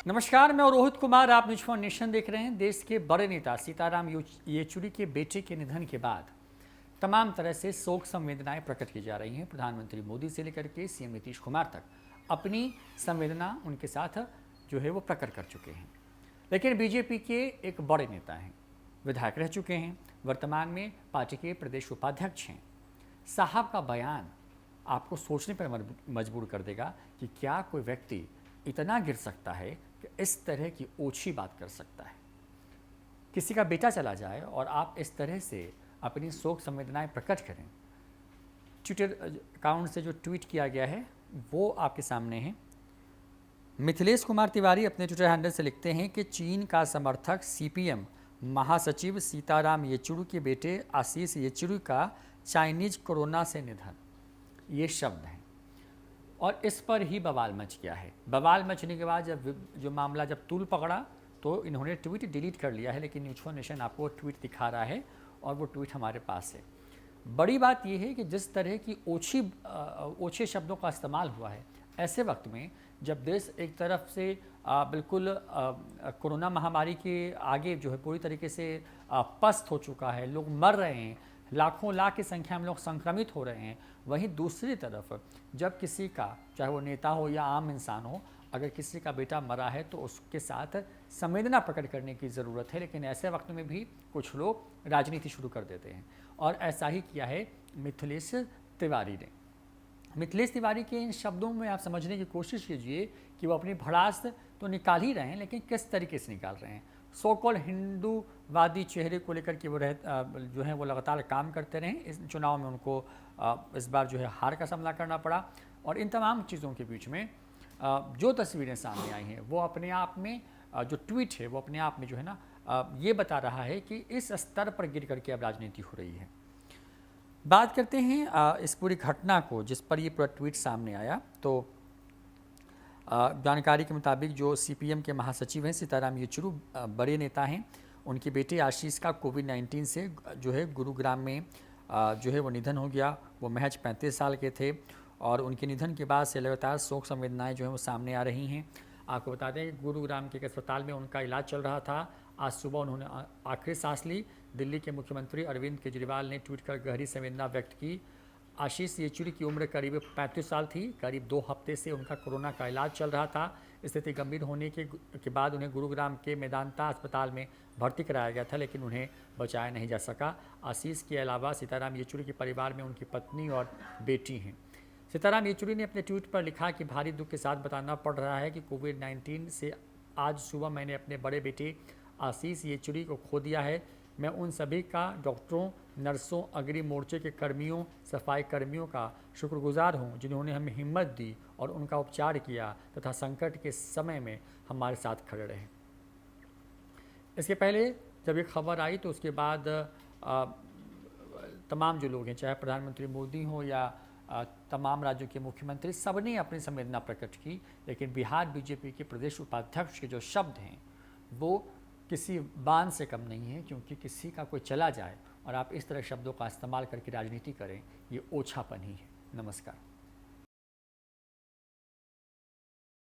नमस्कार, मैं रोहित कुमार। आप न्यूज फॉर नेशन देख रहे हैं। देश के बड़े नेता सीताराम येचुरी के बेटे के निधन के बाद तमाम तरह से शोक संवेदनाएं प्रकट की जा रही हैं। प्रधानमंत्री मोदी से लेकर के सीएम नीतीश कुमार तक अपनी संवेदना उनके साथ जो है वो प्रकट कर चुके हैं। लेकिन बीजेपी के एक बड़े नेता हैं, विधायक रह चुके हैं, वर्तमान में पार्टी के प्रदेश उपाध्यक्ष हैं। साहब का बयान आपको सोचने पर मजबूर कर देगा कि क्या कोई व्यक्ति इतना गिर सकता है कि इस तरह की ओछी बात कर सकता है। किसी का बेटा चला जाए और आप इस तरह से अपनी शोक संवेदनाएं प्रकट करें। ट्विटर अकाउंट से जो ट्वीट किया गया है वो आपके सामने है। मिथिलेश कुमार तिवारी अपने ट्विटर हैंडल से लिखते हैं कि चीन का समर्थक सीपीएम महासचिव सीताराम येचुरी के बेटे आशीष येचुरी का चाइनीज कोरोना से निधन, ये शब्द हैं और इस पर ही बवाल मच गया है। बवाल मचने के बाद जब मामला तूल पकड़ा तो इन्होंने ट्वीट डिलीट कर लिया है, लेकिन न्यूज फॉर नेशन आपको ट्वीट दिखा रहा है और वो ट्वीट हमारे पास है। बड़ी बात यह है कि जिस तरह की ओछे शब्दों का इस्तेमाल हुआ है, ऐसे वक्त में जब देश एक तरफ से बिल्कुल कोरोना महामारी के आगे जो है पूरी तरीके से पस्त हो चुका है, लोग मर रहे हैं, लाखों लाख की संख्या में लोग संक्रमित हो रहे हैं, वहीं दूसरी तरफ जब किसी का, चाहे वो नेता हो या आम इंसान हो, अगर किसी का बेटा मरा है तो उसके साथ संवेदना प्रकट करने की ज़रूरत है। लेकिन ऐसे वक्त में भी कुछ लोग राजनीति शुरू कर देते हैं और ऐसा ही किया है मिथिलेश तिवारी ने। मिथिलेश तिवारी के इन शब्दों में आप समझने की कोशिश कीजिए कि वो अपनी भड़ास तो निकाल ही रहे हैं, लेकिन किस तरीके से निकाल रहे हैं। सो कॉल हिंदूवादी चेहरे को लेकर के वो जो है वो लगातार काम करते रहे। इस चुनाव में उनको इस बार जो है हार का सामना करना पड़ा और इन तमाम चीज़ों के बीच में जो तस्वीरें सामने आई हैं वो अपने आप में, जो ट्वीट है वो अपने आप में जो है ना ये बता रहा है कि इस स्तर पर गिर करके अब राजनीति हो रही है। बात करते हैं इस पूरी घटना को जिस पर ये पूरा ट्वीट सामने आया। तो जानकारी के मुताबिक जो सीपीएम के महासचिव हैं सीताराम येचुरी बड़े नेता हैं, उनके बेटे आशीष का कोविड-19 से जो है गुरुग्राम में जो है वो निधन हो गया। वो महज 35 साल के थे और उनके निधन के बाद से लगातार शोक संवेदनाएं जो हैं वो सामने आ रही हैं। आपको बता दें कि गुरुग्राम के एक अस्पताल में उनका इलाज चल रहा था। आज सुबह उन्होंने आखिरी सांस ली। दिल्ली के मुख्यमंत्री अरविंद केजरीवाल ने ट्वीट कर गहरी संवेदना व्यक्त की। आशीष येचुरी की उम्र करीब 35 साल थी। करीब 2 हफ्ते से उनका कोरोना का इलाज चल रहा था। स्थिति गंभीर होने के बाद उन्हें गुरुग्राम के मेदांता अस्पताल में भर्ती कराया गया था, लेकिन उन्हें बचाया नहीं जा सका। आशीष के अलावा सीताराम येचुरी के परिवार में उनकी पत्नी और बेटी हैं। सीताराम येचुरी ने अपने ट्वीट पर लिखा कि भारी दुख के साथ बताना पड़ रहा है कि कोविड-19 से आज सुबह मैंने अपने बड़े बेटे आशीष येचुरी को खो दिया है। मैं उन सभी का, डॉक्टरों, नर्सों, अग्रिम मोर्चे के कर्मियों, सफाई कर्मियों का शुक्रगुजार हूं, जिन्होंने हमें हिम्मत दी और उनका उपचार किया तथा संकट के समय में हमारे साथ खड़े रहे। इसके पहले जब ये खबर आई तो उसके बाद तमाम जो लोग हैं, चाहे प्रधानमंत्री मोदी हो या तमाम राज्यों के मुख्यमंत्री, सबने अपनी संवेदना प्रकट की। लेकिन बिहार बीजेपी के प्रदेश उपाध्यक्ष के जो शब्द हैं वो किसी बान से कम नहीं है, क्योंकि किसी का कोई चला जाए और आप इस तरह शब्दों का इस्तेमाल करके राजनीति करें, ये ओछापन ही है। नमस्कार।